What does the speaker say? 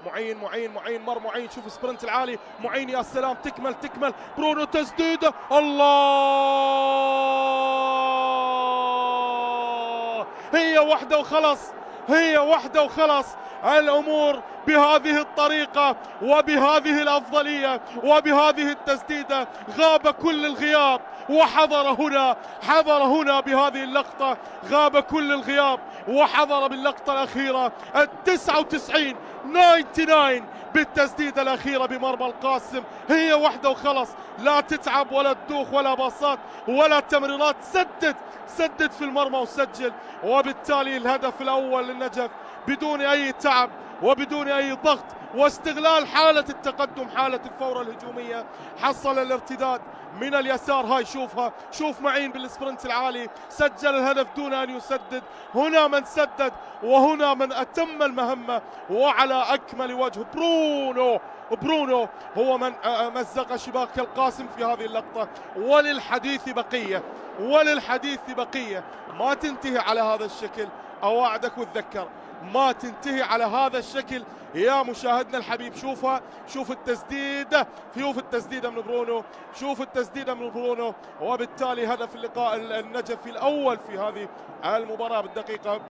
معين مر معين، شوف سبرنت العالي معين، يا سلام، تكمل برونو، تسديده، الله، هي واحدة وخلاص. الأمور بهذه الطريقة وبهذه الأفضلية وبهذه التسديدة، غاب كل الغياب حضر هنا بهذه اللقطة، غاب كل الغياب وحضر باللقطة الأخيرة 99 بالتسديدة الأخيرة بمرمى القاسم. هي واحدة وخلص، لا تتعب ولا تدوخ ولا باصات ولا تمريرات، سدد في المرمى وسجل، وبالتالي الهدف الأول للنجف بدون أي تعب وبدون أي ضغط واستغلال حالة التقدم، حالة الفورة الهجومية. حصل الارتداد من اليسار، هاي شوف معين بالسبرنت العالي، سجل الهدف دون أن يسدد. هنا من سدد وهنا من أتم المهمة وعلى أكمل وجه. برونو هو من مزق شباك القاسم في هذه اللقطة. وللحديث بقية ما تنتهي على هذا الشكل، أواعدك وتذكر ما تنتهي على هذا الشكل يا مشاهدنا الحبيب. شوف التسديدة من برونو، وبالتالي هدف اللقاء النجف الأول في هذه المباراة بالدقيقة